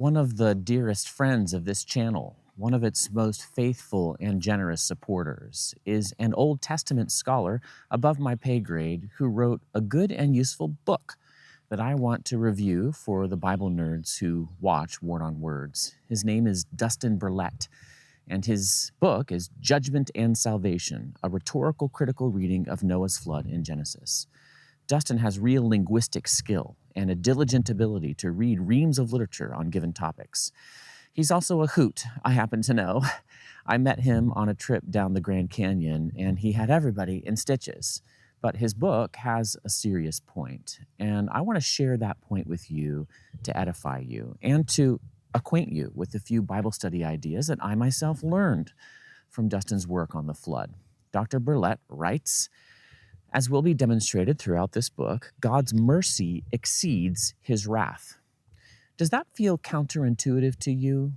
one of the dearest friends of this channel, one of its most faithful and generous supporters, is an Old Testament scholar above my pay grade who wrote a good and useful book that I want to review for the Bible nerds who watch Word on Words. His name is Dustin Burlett, and his book is Judgment and Salvation, a rhetorical critical reading of Noah's flood in Genesis. Dustin has real linguistic skill and a diligent ability to read reams of literature on given topics. He's also a hoot, I happen to know. I met him on a trip down the Grand Canyon, and he had everybody in stitches. But his book has a serious point, and I want to share that point with you to edify you and to acquaint you with a few Bible study ideas that I myself learned from Dustin's work on the flood. Dr. Burlett writes, as will be demonstrated throughout this book, God's mercy exceeds his wrath. Does that feel counterintuitive to you?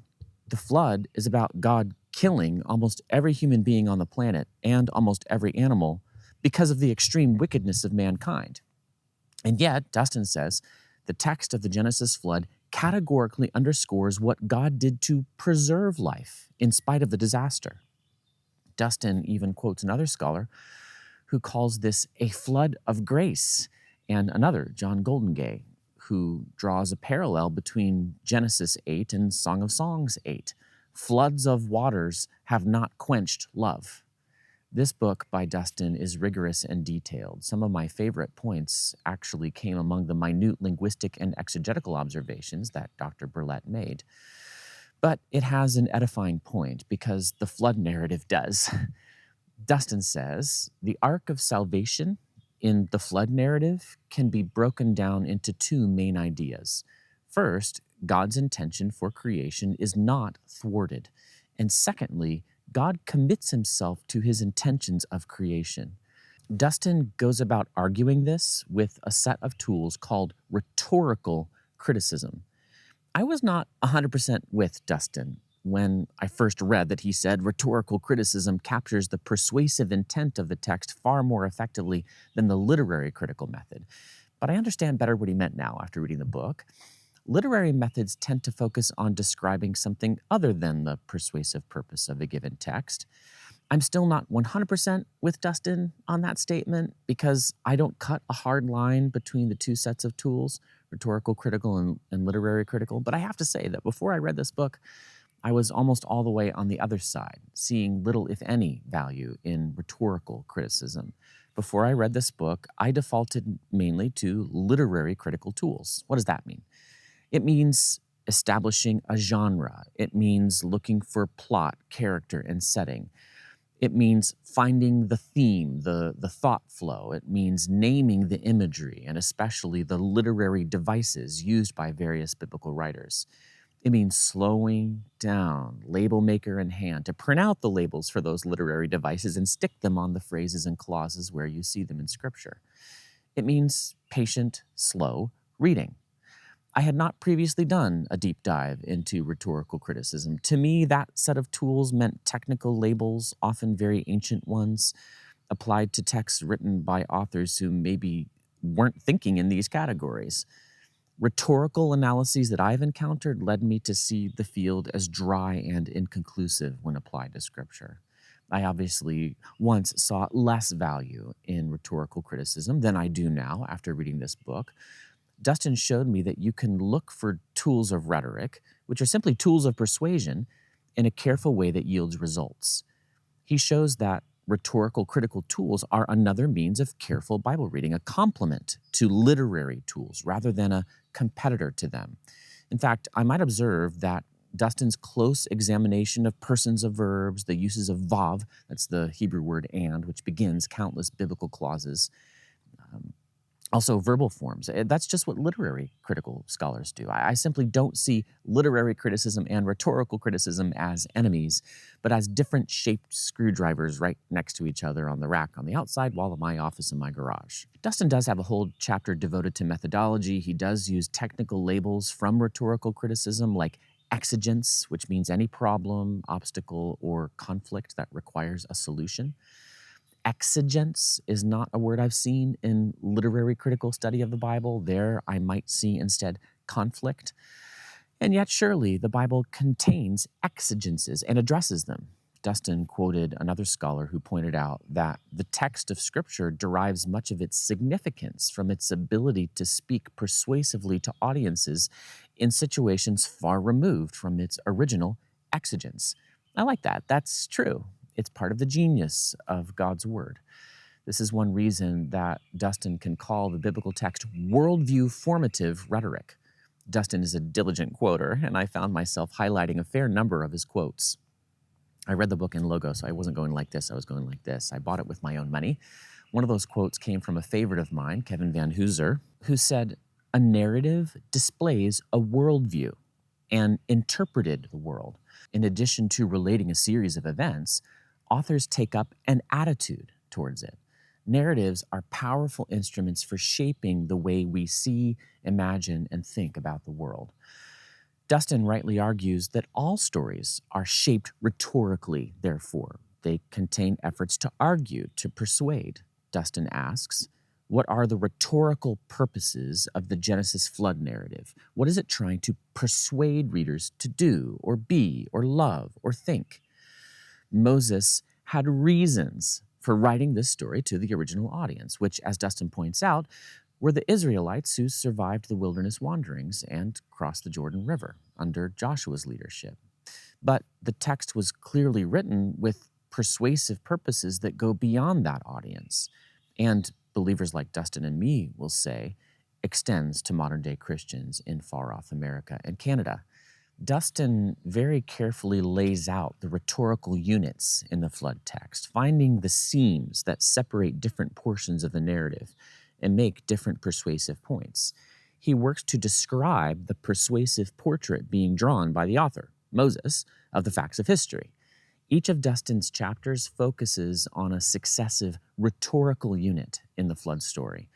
The flood is about God killing almost every human being on the planet and almost every animal because of the extreme wickedness of mankind. And yet, Dustin says, the text of the Genesis flood categorically underscores what God did to preserve life in spite of the disaster. Dustin even quotes another scholar who calls this a flood of grace, and another, John Goldengay, who draws a parallel between Genesis 8 and Song of Songs 8. Floods of waters have not quenched love. This book by Dustin is rigorous and detailed. Some of my favorite points actually came among the minute linguistic and exegetical observations that Dr. Burlett made. But it has an edifying point because the flood narrative does. Dustin says, the arc of salvation in the flood narrative can be broken down into two main ideas. First, God's intention for creation is not thwarted. And secondly, God commits himself to his intentions of creation. Dustin goes about arguing this with a set of tools called rhetorical criticism. I was not 100% with Dustin when I first read that he said rhetorical criticism captures the persuasive intent of the text far more effectively than the literary critical method. But I understand better what he meant now after reading the book. Literary methods tend to focus on describing something other than the persuasive purpose of a given text. I'm still not 100% with Dustin on that statement because I don't cut a hard line between the two sets of tools, rhetorical critical and literary critical. But I have to say that before I read this book, I was almost all the way on the other side, seeing little, if any, value in rhetorical criticism. Before I read this book, I defaulted mainly to literary critical tools. What does that mean? It means establishing a genre. It means looking for plot, character, and setting. It means finding the theme, the thought flow. It means naming the imagery, and especially the literary devices used by various biblical writers. It means slowing down, label maker in hand, to print out the labels for those literary devices and stick them on the phrases and clauses where you see them in Scripture. It means patient, slow reading. I had not previously done a deep dive into rhetorical criticism. To me, that set of tools meant technical labels, often very ancient ones, applied to texts written by authors who maybe weren't thinking in these categories. Rhetorical analyses that I've encountered led me to see the field as dry and inconclusive when applied to Scripture. I obviously once saw less value in rhetorical criticism than I do now after reading this book. Dustin showed me that you can look for tools of rhetoric, which are simply tools of persuasion, in a careful way that yields results. He shows that rhetorical critical tools are another means of careful Bible reading, a complement to literary tools rather than a competitor to them. In fact, I might observe that Dustin's close examination of persons of verbs, the uses of vav, that's the Hebrew word and, which begins countless biblical clauses, also verbal forms. That's just what literary critical scholars do. I simply don't see literary criticism and rhetorical criticism as enemies, but as different shaped screwdrivers right next to each other on the rack on the outside wall of my office in my garage. Dustin does have a whole chapter devoted to methodology. He does use technical labels from rhetorical criticism like exigence, which means any problem, obstacle, or conflict that requires a solution. Exigence is not a word I've seen in literary critical study of the Bible. There I might see instead conflict. And yet, surely, the Bible contains exigences and addresses them. Dustin quoted another scholar who pointed out that the text of Scripture derives much of its significance from its ability to speak persuasively to audiences in situations far removed from its original exigence. I like that. That's true. It's part of the genius of God's Word. This is one reason that Dustin can call the biblical text worldview formative rhetoric. Dustin is a diligent quoter, and I found myself highlighting a fair number of his quotes. I read the book in logo, so I wasn't going like this, I was going like this. I bought it with my own money. One of those quotes came from a favorite of mine, Kevin Van Hooser, who said, "A narrative displays a worldview and interpreted the world. In addition to relating a series of events, authors take up an attitude towards it. Narratives are powerful instruments for shaping the way we see, imagine, and think about the world." Dustin rightly argues that all stories are shaped rhetorically, therefore. They contain efforts to argue, to persuade. Dustin asks, what are the rhetorical purposes of the Genesis flood narrative? What is it trying to persuade readers to do, or be, or love, or think? Moses had reasons for writing this story to the original audience, which, as Dustin points out, were the Israelites who survived the wilderness wanderings and crossed the Jordan River under Joshua's leadership. But the text was clearly written with persuasive purposes that go beyond that audience, and believers like Dustin and me will say, extends to modern-day Christians in far-off America and Canada. Dustin very carefully lays out the rhetorical units in the flood text, finding the seams that separate different portions of the narrative and make different persuasive points. He works to describe the persuasive portrait being drawn by the author, Moses, of the facts of history. Each of Dustin's chapters focuses on a successive rhetorical unit in the flood story.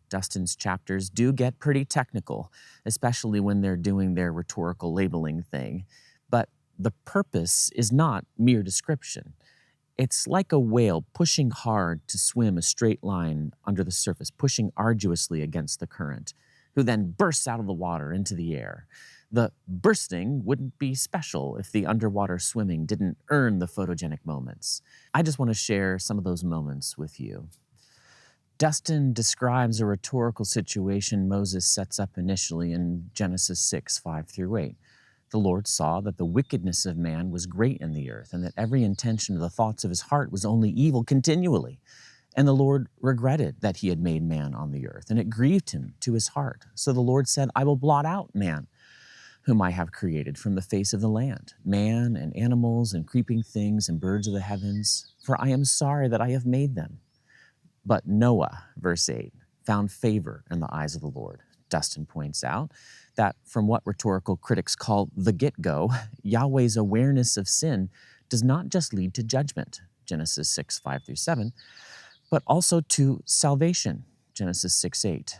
Dustin's chapters do get pretty technical, especially when they're doing their rhetorical labeling thing, but the purpose is not mere description. It's like a whale pushing hard to swim a straight line under the surface, pushing arduously against the current, who then bursts out of the water into the air. The bursting wouldn't be special if the underwater swimming didn't earn the photogenic moments. I just want to share some of those moments with you. Dustin describes a rhetorical situation Moses sets up initially in Genesis 6, 5 through 8. The Lord saw that the wickedness of man was great in the earth, and that every intention of the thoughts of his heart was only evil continually. And the Lord regretted that he had made man on the earth, and it grieved him to his heart. So the Lord said, I will blot out man, whom I have created from the face of the land, man and animals and creeping things and birds of the heavens, for I am sorry that I have made them. But Noah, verse 8, found favor in the eyes of the Lord. Dustin points out that from what rhetorical critics call the get-go, Yahweh's awareness of sin does not just lead to judgment, Genesis 6, 5 through 7, but also to salvation, Genesis 6, 8.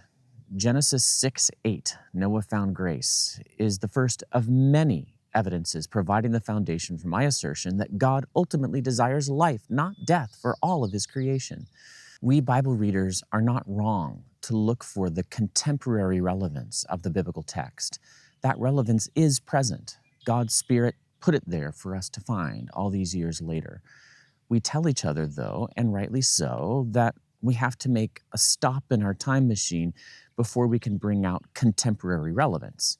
Genesis 6, 8, Noah found grace, is the first of many evidences providing the foundation for my assertion that God ultimately desires life, not death, for all of his creation. We Bible readers are not wrong to look for the contemporary relevance of the biblical text. That relevance is present. God's Spirit put it there for us to find all these years later. We tell each other, though, and rightly so, that we have to make a stop in our time machine before we can bring out contemporary relevance.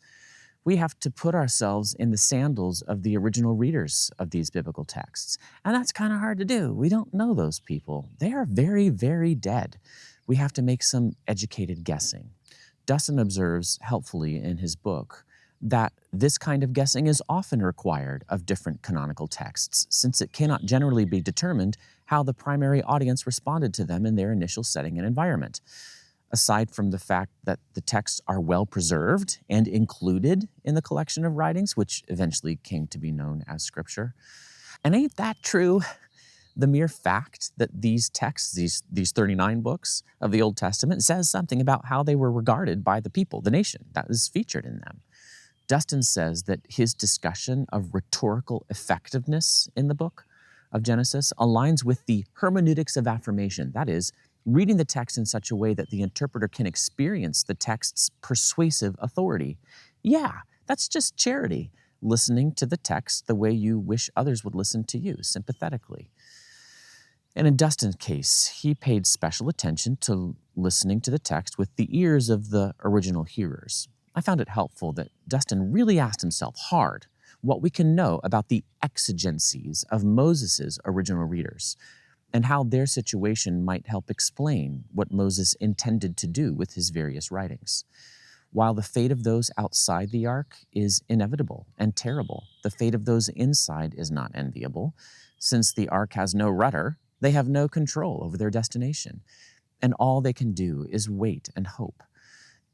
We have to put ourselves in the sandals of the original readers of these biblical texts. And that's kind of hard to do. We don't know those people. They are very, very dead. We have to make some educated guessing. Dustin observes helpfully in his book that this kind of guessing is often required of different canonical texts, since it cannot generally be determined how the primary audience responded to them in their initial setting and environment. Aside from the fact that the texts are well preserved and included in the collection of writings, which eventually came to be known as Scripture. And ain't that true? The mere fact that these texts, these 39 books of the Old Testament, says something about how they were regarded by the people, the nation that was featured in them. Dustin says that his discussion of rhetorical effectiveness in the book of Genesis aligns with the hermeneutics of affirmation, that is, reading the text in such a way that the interpreter can experience the text's persuasive authority. Yeah, That's just charity, listening to the text the way you wish others would listen to you, sympathetically. And in Dustin's case, he paid special attention to listening to the text with the ears of the original hearers. I found it helpful that Dustin really asked himself hard what we can know about the exigencies of Moses' original readers and how their situation might help explain what Moses intended to do with his various writings. While the fate of those outside the ark is inevitable and terrible, the fate of those inside is not enviable. Since the ark has no rudder, they have no control over their destination, and all they can do is wait and hope.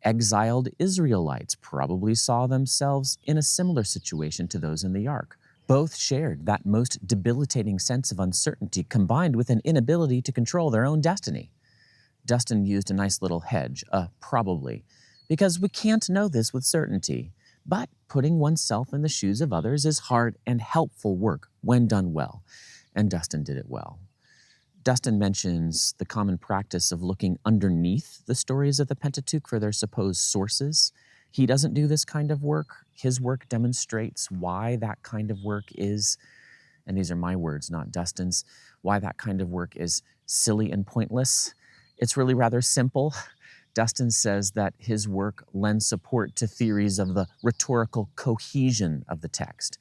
Exiled Israelites probably saw themselves in a similar situation to those in the ark. Both shared that most debilitating sense of uncertainty combined with an inability to control their own destiny. Dustin used a nice little hedge, probably, because we can't know this with certainty. But putting oneself in the shoes of others is hard and helpful work when done well, and Dustin did it well. Dustin mentions the common practice of looking underneath the stories of the Pentateuch for their supposed sources. He doesn't do this kind of work. His work demonstrates why that kind of work is, and these are my words, not Dustin's, why that kind of work is silly and pointless. It's really rather simple. Dustin says that his work lends support to theories of the rhetorical cohesion of the text.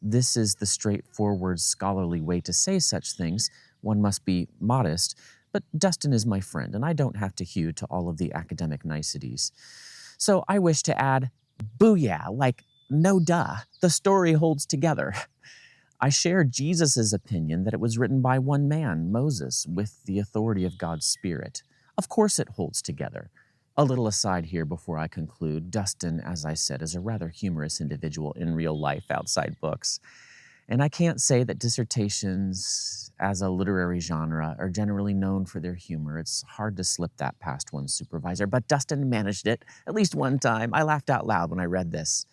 This is the straightforward scholarly way to say such things. One must be modest, but Dustin is my friend, and I don't have to hew to all of the academic niceties. So I wish to add, booyah, like no duh, the story holds together. I share Jesus' opinion that it was written by one man, Moses, with the authority of God's Spirit. Of course it holds together. A little aside here before I conclude, Dustin, as I said, is a rather humorous individual in real life outside books. And I can't say that dissertations as a literary genre are generally known for their humor. It's hard to slip that past one's supervisor, but Dustin managed it at least one time. I laughed out loud when I read this.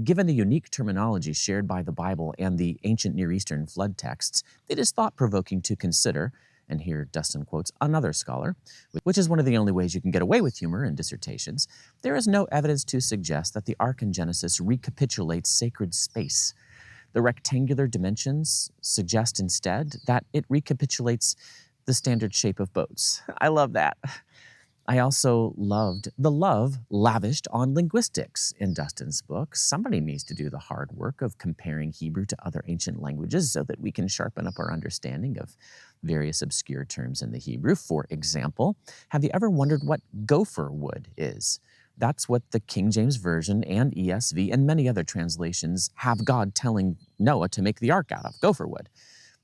Given the unique terminology shared by the Bible and the ancient Near Eastern flood texts, it is thought-provoking to consider, and here Dustin quotes another scholar, which is one of the only ways you can get away with humor in dissertations. There is no evidence to suggest that the Ark in Genesis recapitulates sacred space. The rectangular dimensions suggest instead that it recapitulates the standard shape of boats. I love that. I also loved the love lavished on linguistics in Dustin's book. Somebody needs to do the hard work of comparing Hebrew to other ancient languages so that we can sharpen up our understanding of various obscure terms in the Hebrew. For example, have you ever wondered what gopher wood is? That's what the King James Version and ESV and many other translations have God telling Noah to make the ark out of, gopher wood.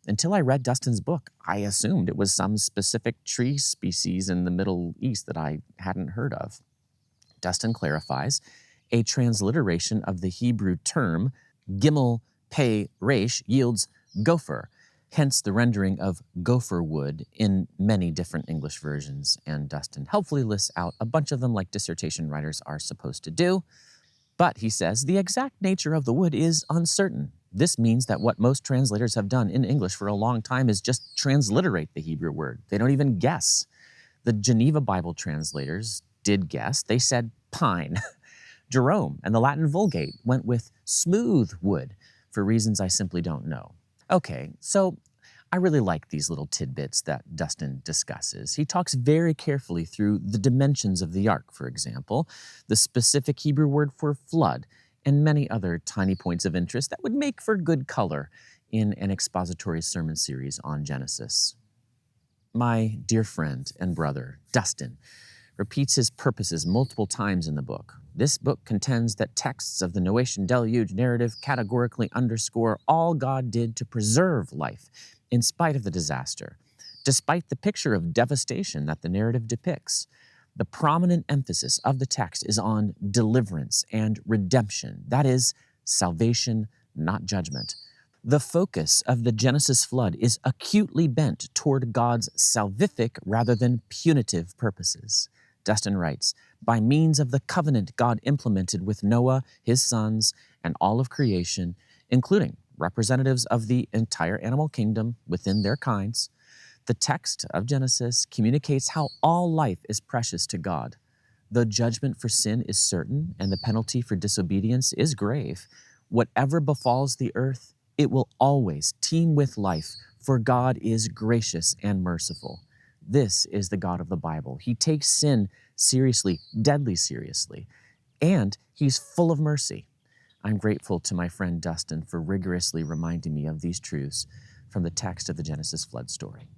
Until I read Dustin's book, I assumed it was some specific tree species in the Middle East that I hadn't heard of. Dustin clarifies, a transliteration of the Hebrew term gimel pei resh yields gopher, hence the rendering of gopher wood in many different English versions, and Dustin helpfully lists out a bunch of them like dissertation writers are supposed to do. But, he says, the exact nature of the wood is uncertain. This means that what most translators have done in English for a long time is just transliterate the Hebrew word. They don't even guess. The Geneva Bible translators did guess. They said pine. Jerome and the Latin Vulgate went with smooth wood for reasons I simply don't know. Okay, so I really like these little tidbits that Dustin discusses. He talks very carefully through the dimensions of the ark, for example, the specific Hebrew word for flood, and many other tiny points of interest that would make for good color in an expository sermon series on Genesis. My dear friend and brother, Dustin, repeats his purposes multiple times in the book. This book contends that texts of the Noachian deluge narrative categorically underscore all God did to preserve life in spite of the disaster, despite the picture of devastation that the narrative depicts. The prominent emphasis of the text is on deliverance and redemption. That is, salvation, not judgment. The focus of the Genesis flood is acutely bent toward God's salvific rather than punitive purposes. Dustin writes, by means of the covenant God implemented with Noah, his sons, and all of creation, including representatives of the entire animal kingdom within their kinds, the text of Genesis communicates how all life is precious to God. Though judgment for sin is certain and the penalty for disobedience is grave, whatever befalls the earth, it will always teem with life, for God is gracious and merciful. This is the God of the Bible. He takes sin seriously, deadly seriously, and he's full of mercy. I'm grateful to my friend Dustin for rigorously reminding me of these truths from the text of the Genesis flood story.